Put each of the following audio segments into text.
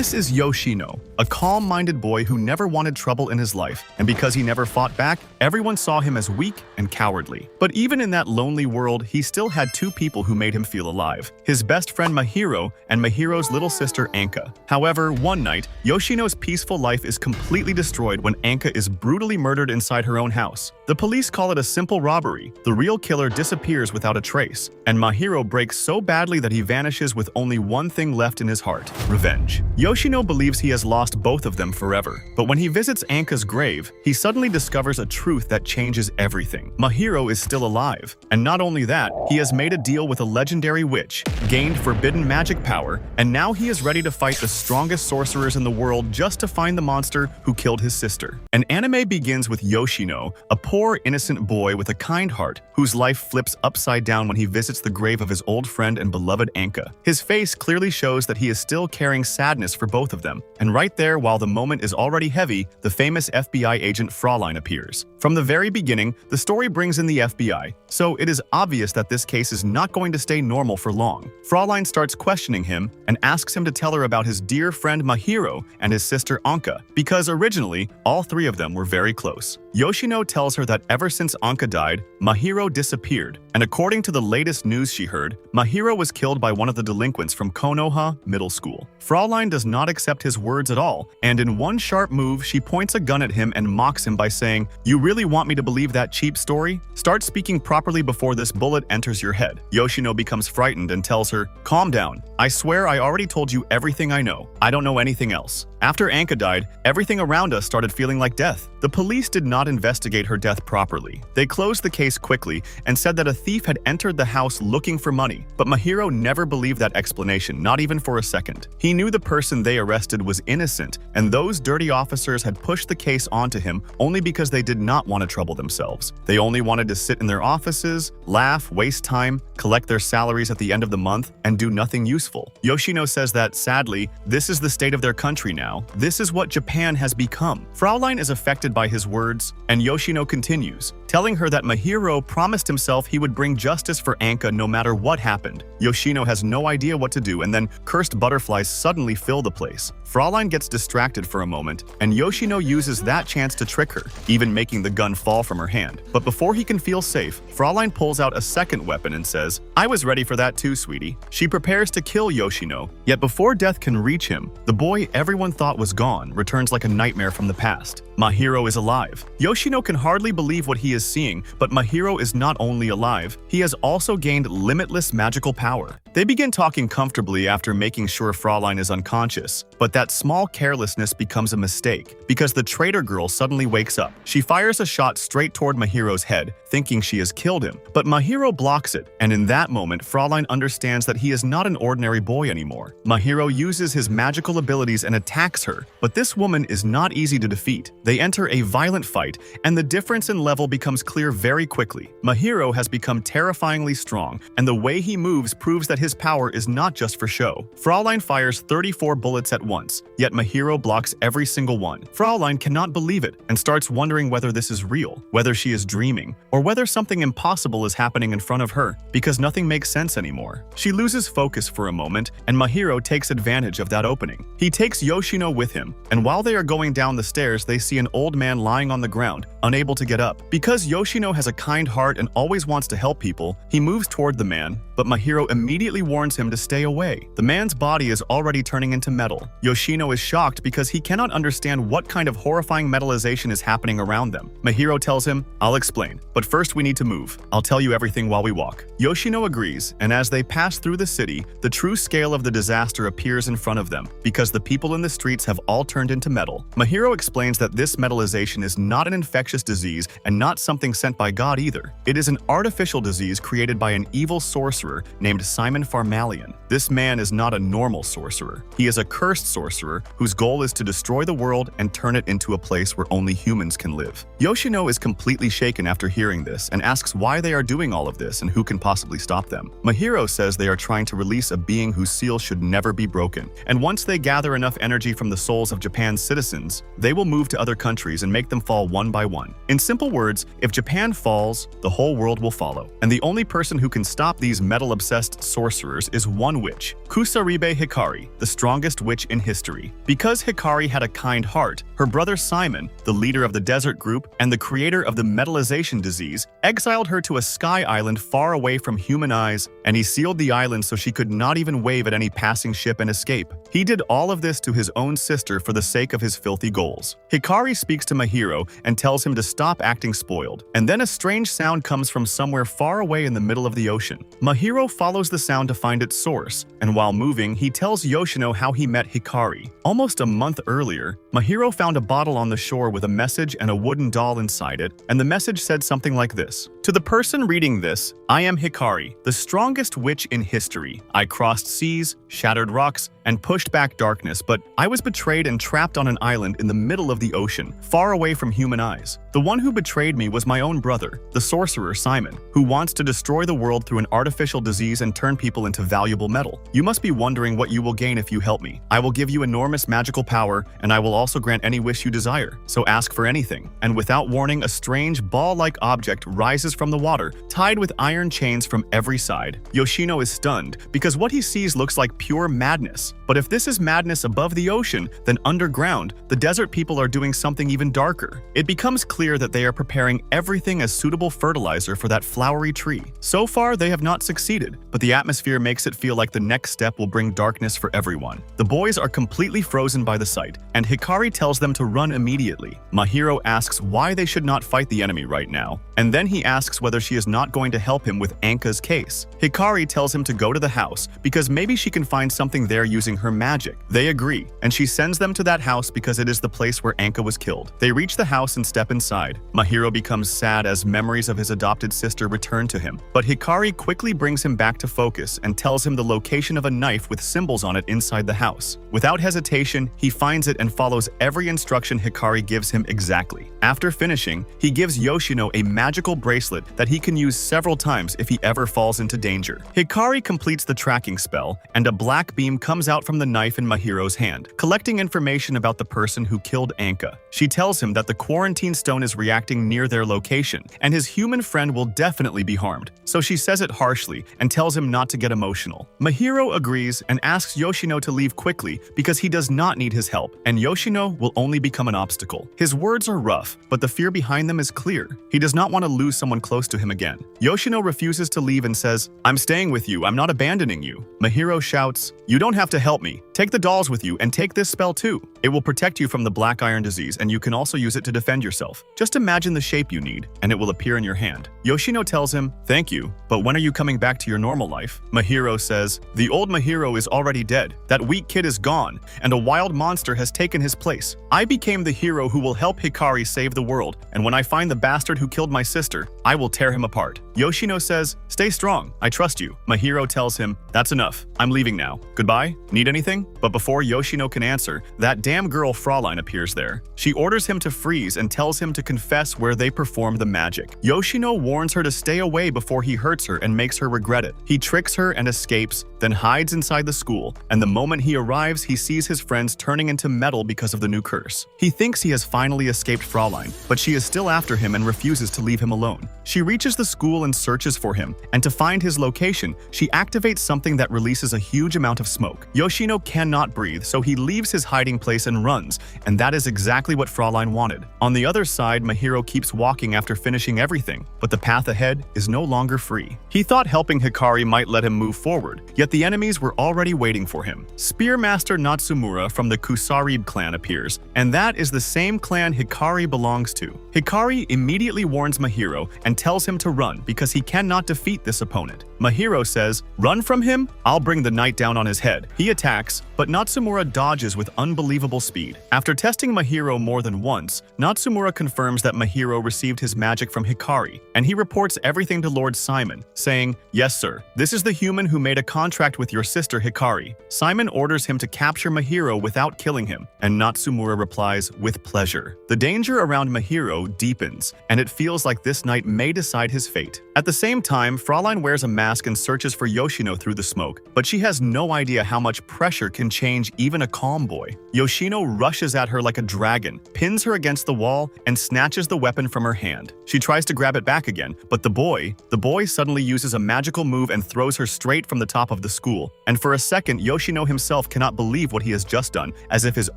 This is Yoshino, a calm-minded boy who never wanted trouble in his life, and because he never fought back, everyone saw him as weak and cowardly. But even in that lonely world, he still had two people who made him feel alive: his best friend Mahiro and Mahiro's little sister Anka. However, one night, Yoshino's peaceful life is completely destroyed when Anka is brutally murdered inside her own house. The police call it a simple robbery. The real killer disappears without a trace, and Mahiro breaks so badly that he vanishes with only one thing left in his heart: revenge. Yoshino believes he has lost both of them forever, but when he visits Anka's grave, he suddenly discovers a truth that changes everything. Mahiro is still alive, and not only that, he has made a deal with a legendary witch, gained forbidden magic power, and now he is ready to fight the strongest sorcerers in the world just to find the monster who killed his sister. An anime begins with Yoshino, a poor, innocent boy with a kind heart, whose life flips upside down when he visits the grave of his old friend and beloved Anka. His face clearly shows that he is still carrying sadness for both of them, and right there, while the moment is already heavy, the famous FBI agent Fraulein appears. From the very beginning, the story brings in the FBI, so it is obvious that this case is not going to stay normal for long. Fraulein starts questioning him and asks him to tell her about his dear friend Mahiro and his sister Anka, because originally, all three of them were very close. Yoshino tells her that ever since Anka died, Mahiro disappeared, and according to the latest news she heard, Mahiro was killed by one of the delinquents from Konoha Middle School. Fraulein does not accept his words at all, and in one sharp move, she points a gun at him and mocks him by saying, "You really want me to believe that cheap story? Start speaking properly before this bullet enters your head." Yoshino becomes frightened and tells her, "Calm down. I swear I already told you everything I know. I don't know anything else." After Anka died, everything around us started feeling like death. The police did not investigate her death properly. They closed the case quickly and said that a thief had entered the house looking for money. But Mahiro never believed that explanation, not even for a second. He knew the person they arrested was innocent, and those dirty officers had pushed the case onto him only because they did not want to trouble themselves. They only wanted to sit in their offices, laugh, waste time, collect their salaries at the end of the month, and do nothing useful. Yoshino says that, sadly, this is the state of their country now. This is what Japan has become. Fraulein is affected by his words, and Yoshino continues, telling her that Mahiro promised himself he would bring justice for Anka no matter what happened. Yoshino has no idea what to do, and then cursed butterflies suddenly fill the place. Fraulein gets distracted for a moment, and Yoshino uses that chance to trick her, even making the gun fall from her hand. But before he can feel safe, Fraulein pulls out a second weapon and says, "I was ready for that too, sweetie." She prepares to kill Yoshino, yet before death can reach him, the boy everyone thought was gone returns like a nightmare from the past. Mahiro is alive. Yoshino can hardly believe what he is seeing, but Mahiro is not only alive, he has also gained limitless magical power. They begin talking comfortably after making sure Fraulein is unconscious, but that small carelessness becomes a mistake because the traitor girl suddenly wakes up. She fires a shot straight toward Mahiro's head, thinking she has killed him, but Mahiro blocks it, and in that moment, Fraulein understands that he is not an ordinary boy anymore. Mahiro uses his magical abilities and attacks her, but this woman is not easy to defeat. They enter a violent fight, and the difference in level becomes clear very quickly. Mahiro has become terrifyingly strong, and the way he moves proves that his power is not just for show. Fraulein fires 34 bullets at once, yet Mahiro blocks every single one. Fraulein cannot believe it and starts wondering whether this is real, whether she is dreaming, or whether something impossible is happening in front of her, because nothing makes sense anymore. She loses focus for a moment, and Mahiro takes advantage of that opening. He takes Yoshino with him, and while they are going down the stairs, they see an old man lying on the ground, unable to get up. Because Yoshino has a kind heart and always wants to help people, he moves toward the man, but Mahiro immediately warns him to stay away. The man's body is already turning into metal. Yoshino is shocked because he cannot understand what kind of horrifying metalization is happening around them. Mahiro tells him, "I'll explain, but first we need to move. I'll tell you everything while we walk." Yoshino agrees, and as they pass through the city, the true scale of the disaster appears in front of them, because the people in the streets have all turned into metal. Mahiro explains that this metalization is not an infectious disease and not something sent by God either. It is an artificial disease created by an evil sorcerer named Simon Farmalian. This man is not a normal sorcerer. He is a cursed sorcerer whose goal is to destroy the world and turn it into a place where only humans can live. Yoshino is completely shaken after hearing this and asks why they are doing all of this and who can possibly stop them. Mahiro says they are trying to release a being whose seal should never be broken, and once they gather enough energy from the souls of Japan's citizens, they will move to other countries and make them fall one by one. In simple words, if Japan falls, the whole world will follow, and the only person who can stop these metal-obsessed sorcerers sorcerers is one witch, Kusaribe Hikari, the strongest witch in history. Because Hikari had a kind heart, her brother Simon, the leader of the desert group and the creator of the metalization disease, exiled her to a sky island far away from human eyes, and he sealed the island so she could not even wave at any passing ship and escape. He did all of this to his own sister for the sake of his filthy goals. Hikari speaks to Mahiro and tells him to stop acting spoiled, and then a strange sound comes from somewhere far away in the middle of the ocean. Mahiro follows the sound to find its source, and while moving, he tells Yoshino how he met Hikari. Almost a month earlier, Mahiro found a bottle on the shore with a message and a wooden doll inside it, and the message said something like this: "To the person reading this, I am Hikari, the strongest witch in history. I crossed seas, shattered rocks, and pushed back darkness, but I was betrayed and trapped on an island in the middle of the ocean, far away from human eyes. The one who betrayed me was my own brother, the sorcerer Simon, who wants to destroy the world through an artificial disease and turn people into valuable metal. You must be wondering what you will gain if you help me. I will give you enormous magical power, and I will also grant any wish you desire. So ask for anything." And without warning, a strange ball-like object rises from the water, tied with iron chains from every side. Yoshino is stunned, because what he sees looks like pure madness. But if this is madness above the ocean, then underground, the desert people are doing something even darker. It becomes clear that they are preparing everything as suitable fertilizer for that flowery tree. So far, they have not succeeded, but the atmosphere makes it feel like the next step will bring darkness for everyone. The boys are completely frozen by the sight, and Hikari tells them to run immediately. Mahiro asks why they should not fight the enemy right now, and then he asks whether she is not going to help him with Anka's case. Hikari tells him to go to the house, because maybe she can find something there using her magic. They agree, and she sends them to that house because it is the place where Anka was killed. They reach the house and step inside. Mahiro becomes sad as memories of his adopted sister return to him, but Hikari quickly brings him back to focus and tells him the location of a knife with symbols on it inside the house. Without hesitation, he finds it and follows every instruction Hikari gives him exactly. After finishing, he gives Yoshino a magical bracelet that he can use several times if he ever falls into danger. Hikari completes the tracking spell, and a black beam comes out from the knife in Mahiro's hand, collecting information about the person who killed Anka. She tells him that the quarantine stone is reacting near their location, and his human friend will definitely be harmed, so she says it harshly and tells him not to get emotional. Mahiro agrees and asks Yoshino to leave quickly because he does not need his help, and Yoshino will only become an obstacle. His words are rough, but the fear behind them is clear. He does not want to lose someone close to him again. Yoshino refuses to leave and says, "I'm staying with you, I'm not abandoning you." Mahiro shouts, "You don't have to help me. Take the dolls with you and take this spell too. It will protect you from the black iron disease, and you can also use it to defend yourself. Just imagine the shape you need, and it will appear in your hand." Yoshino tells him, "Thank you, but when are you coming back to your normal life?" Mahiro says, "The old Mahiro is already dead. That weak kid is gone, and a wild monster has taken his place. I became the hero who will help Hikari save the world, and when I find the bastard who killed my sister, I will tear him apart." Yoshino says, "Stay strong, I trust you." Mahiro tells him, "That's enough. I'm leaving now. Goodbye? Need anything?" But before Yoshino can answer, that damn girl Fraulein appears there. She orders him to freeze and tells him to confess where they performed the magic. Yoshino warns her to stay away before he hurts her and makes her regret it. He tricks her and escapes, then hides inside the school, and the moment he arrives, he sees his friends turning into metal because of the new curse. He thinks he has finally escaped Fraulein, but she is still after him and refuses to leave him alone. She reaches the school and searches for him, and to find his location, she activates something that releases a huge amount of smoke. Yoshino cannot breathe, so he leaves his hiding place and runs, and that is exactly what Fraulein wanted. On the other side, Mahiro keeps walking after finishing everything, but the path ahead is no longer free. He thought helping Hikari might let him move forward, yet the enemies were already waiting for him. Spearmaster Natsumura from the Kusarib clan appears, and that is the same clan Hikari belongs to. Hikari immediately warns Mahiro and tells him to run because he cannot defeat this opponent. Mahiro says, "Run from him? I'll bring the knight down on his head." He attacks, but Natsumura dodges with unbelievable speed. After testing Mahiro more than once, Natsumura confirms that Mahiro received his magic from Hikari, and he reports everything to Lord Simon, saying, "Yes, sir, this is the human who made a contract with your sister Hikari." Simon orders him to capture Mahiro without killing him, and Natsumura replies, "With pleasure." The danger around Mahiro deepens, and it feels like this night may decide his fate. At the same time, Fraulein wears a mask and searches for Yoshino through the smoke, but she has no idea how much pressure can change even a calm boy. Yoshino Yoshino rushes at her like a dragon, pins her against the wall, and snatches the weapon from her hand. She tries to grab it back again, but the boy suddenly uses a magical move and throws her straight from the top of the school. And for a second, Yoshino himself cannot believe what he has just done, as if his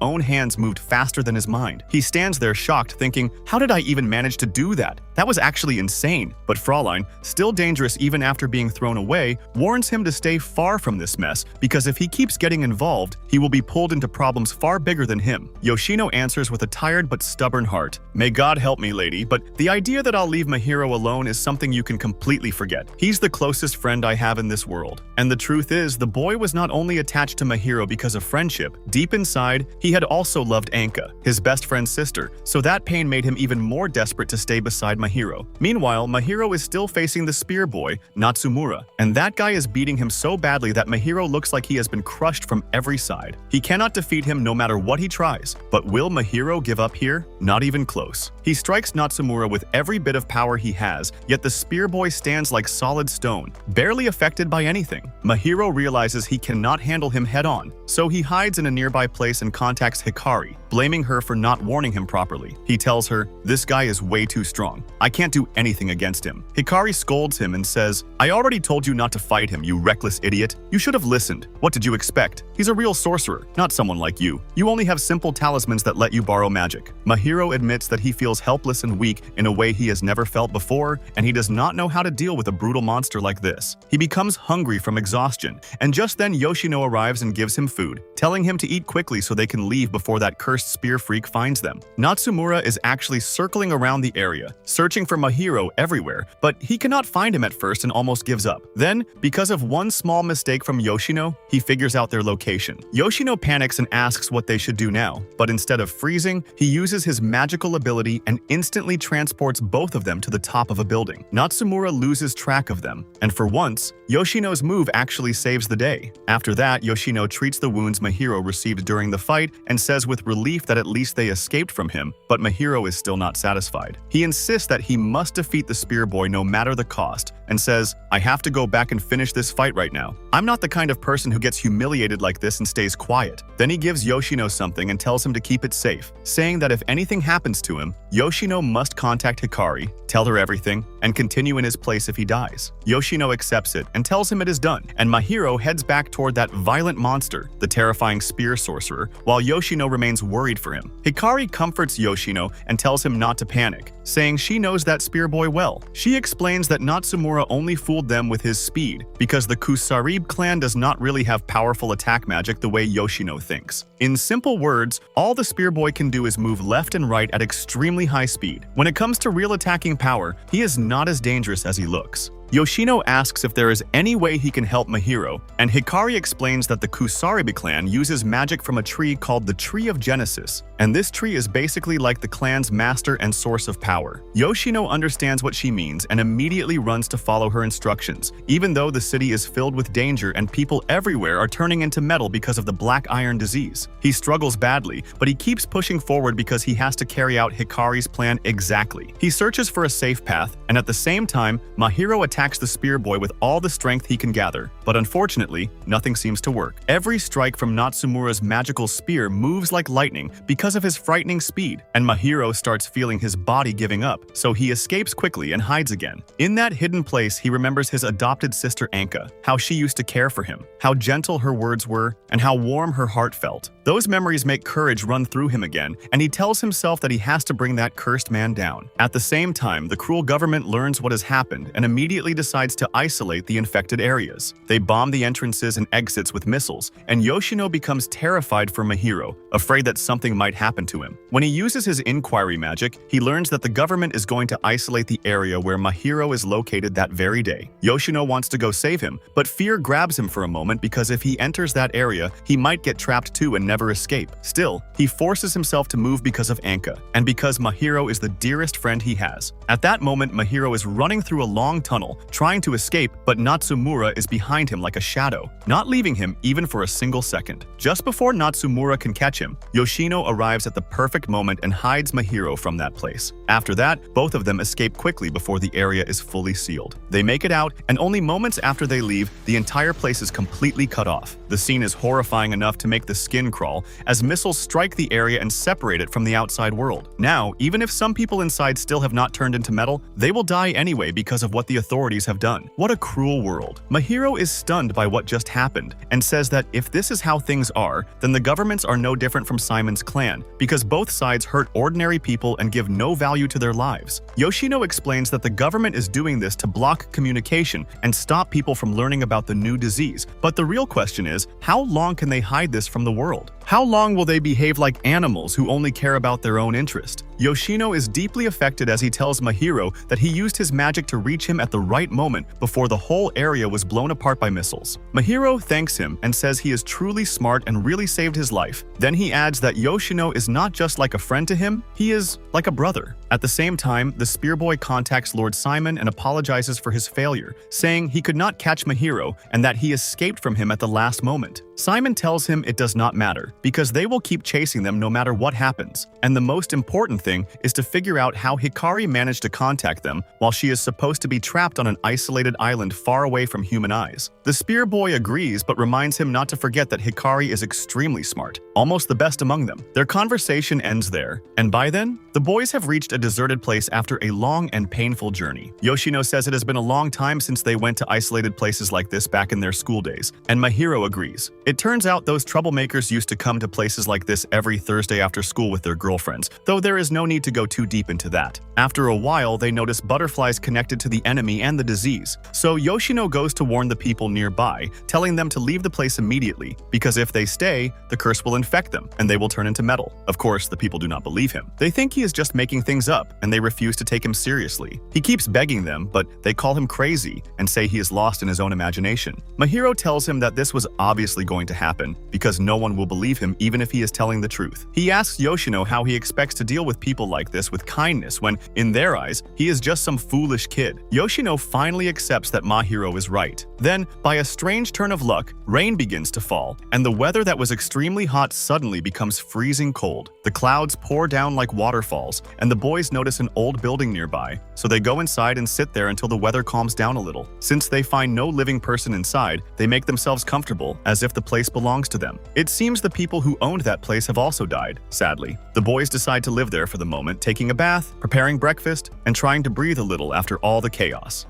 own hands moved faster than his mind. He stands there shocked, thinking, how did I even manage to do that? That was actually insane. But Fraulein, still dangerous even after being thrown away, warns him to stay far from this mess, because if he keeps getting involved, he will be pulled into problems far bigger than him. Yoshino answers with a tired but stubborn heart. May God help me, lady, but the idea that I'll leave Mahiro alone is something you can completely forget. He's the closest friend I have in this world. And the truth is, the boy was not only attached to Mahiro because of friendship. Deep inside, he had also loved Anka, his best friend's sister, so that pain made him even more desperate to stay beside Mahiro. Meanwhile, Mahiro is still facing the spear boy, Natsumura, and that guy is beating him so badly that Mahiro looks like he has been crushed from every side. He cannot defeat him no matter what he tries, but will Mahiro give up here? Not even close. He strikes Natsumura with every bit of power he has, yet the spear boy stands like solid stone, barely affected by anything. Mahiro realizes he cannot handle him head-on, so he hides in a nearby place and contacts Hikari, blaming her for not warning him properly. He tells her, "This guy is way too strong. I can't do anything against him." Hikari scolds him and says, "I already told you not to fight him, you reckless idiot. You should have listened. What did you expect? He's a real sorcerer, not someone like you. You only have simple talismans that let you borrow magic." Mahiro admits that he feels helpless and weak in a way he has never felt before, and he does not know how to deal with a brutal monster like this. He becomes hungry from exhaustion, and just then Yoshino arrives and gives him food, telling him to eat quickly so they can leave before that cursed spear freak finds them. Natsumura is actually circling around the area, searching for Mahiro everywhere, but he cannot find him at first and almost gives up. Then, because of one small mistake from Yoshino, he figures out their location. Yoshino panics and asks what they should do now, but instead of freezing, he uses his magical ability and instantly transports both of them to the top of a building. Natsumura loses track of them, and for once, Yoshino's move actually saves the day. After that, Yoshino treats the wounds Mahiro received during the fight and says with relief that at least they escaped from him, but Mahiro is still not satisfied. He insists that he must defeat the spear boy no matter the cost, and says, "I have to go back and finish this fight right now. I'm not the kind of person who gets humiliated like this and stays quiet." Then he gives Yoshino something and tells him to keep it safe, saying that if anything happens to him, Yoshino must contact Hikari, tell her everything, and continue in his place if he dies. Yoshino accepts it and tells him it is done, and Mahiro heads back toward that violent monster, the terrifying spear sorcerer, while Yoshino remains worried for him. Hikari comforts Yoshino and tells him not to panic, saying she knows that spear boy well. She explains that Natsumura only fooled them with his speed, because the Kusarib clan does not really have powerful attack magic the way Yoshino thinks. In simple words, all the spear boy can do is move left and right at extremely high speed. When it comes to real attacking power, he is not as dangerous as he looks. Yoshino asks if there is any way he can help Mahiro, and Hikari explains that the Kusaribi clan uses magic from a tree called the Tree of Genesis, and this tree is basically like the clan's master and source of power. Yoshino understands what she means and immediately runs to follow her instructions, even though the city is filled with danger and people everywhere are turning into metal because of the black iron disease. He struggles badly, but he keeps pushing forward because he has to carry out Hikari's plan exactly. He searches for a safe path, and at the same time, Mahiro attacks the spear boy with all the strength he can gather, but unfortunately, nothing seems to work. Every strike from Natsumura's magical spear moves like lightning because of his frightening speed, and Mahiro starts feeling his body giving up, so he escapes quickly and hides again. In that hidden place, he remembers his adopted sister Anka, how she used to care for him, how gentle her words were, and how warm her heart felt. Those memories make courage run through him again, and he tells himself that he has to bring that cursed man down. At the same time, the cruel government learns what has happened and immediately decides to isolate the infected areas. They bomb the entrances and exits with missiles, and Yoshino becomes terrified for Mahiro, afraid that something might happen to him. When he uses his inquiry magic, he learns that the government is going to isolate the area where Mahiro is located that very day. Yoshino wants to go save him, but fear grabs him for a moment because if he enters that area, he might get trapped too and never escape. Still, he forces himself to move because of Anka, and because Mahiro is the dearest friend he has. At that moment, Mahiro is running through a long tunnel, tunnel, trying to escape, but Natsumura is behind him like a shadow, not leaving him even for a single second. Just before Natsumura can catch him, Yoshino arrives at the perfect moment and hides Mahiro from that place. After that, both of them escape quickly before the area is fully sealed. They make it out, and only moments after they leave, the entire place is completely cut off. The scene is horrifying enough to make the skin crawl, as missiles strike the area and separate it from the outside world. Now, even if some people inside still have not turned into metal, they will die anyway because of what the authorities have done. What a cruel world. Mahiro is stunned by what just happened, and says that if this is how things are, then the governments are no different from Simon's clan, because both sides hurt ordinary people and give no value to their lives. Yoshino explains that the government is doing this to block communication and stop people from learning about the new disease, but the real question is, how long can they hide this from the world? How long will they behave like animals who only care about their own interest? Yoshino is deeply affected as he tells Mahiro that he used his magic to reach him at the right moment before the whole area was blown apart by missiles. Mahiro thanks him and says he is truly smart and really saved his life. Then he adds that Yoshino is not just like a friend to him, he is like a brother. At the same time, the Spear Boy contacts Lord Simon and apologizes for his failure, saying he could not catch Mahiro and that he escaped from him at the last moment. Simon tells him it does not matter, because they will keep chasing them no matter what happens, and the most important thing is to figure out how Hikari managed to contact them while she is supposed to be trapped on an isolated island far away from human eyes. The Spear Boy agrees but reminds him not to forget that Hikari is extremely smart, almost the best among them. Their conversation ends there, and by then, the boys have reached a deserted place after a long and painful journey. Yoshino says it has been a long time since they went to isolated places like this back in their school days, and Mahiro agrees. It turns out those troublemakers used to come to places like this every Thursday after school with their girlfriends, though there is no need to go too deep into that. After a while, they notice butterflies connected to the enemy and the disease, so Yoshino goes to warn the people nearby, telling them to leave the place immediately, because if they stay, the curse will infect them, and they will turn into metal. Of course, the people do not believe him. They think he is just making things up, and they refuse to take him seriously. He keeps begging them, but they call him crazy and say he is lost in his own imagination. Mahiro tells him that this was obviously going to happen, because no one will believe him even if he is telling the truth. He asks Yoshino how he expects to deal with people like this with kindness when, in their eyes, he is just some foolish kid. Yoshino finally accepts that Mahiro is right. Then, by a strange turn of luck, rain begins to fall, and the weather that was extremely hot suddenly becomes freezing cold. The clouds pour down like waterfalls, and the boys notice an old building nearby, so they go inside and sit there until the weather calms down a little. Since they find no living person inside, they make themselves comfortable, as if the place belongs to them. It seems the people who owned that place have also died, sadly. The boys decide to live there for the moment, taking a bath, preparing breakfast, and trying to breathe a little after all the chaos.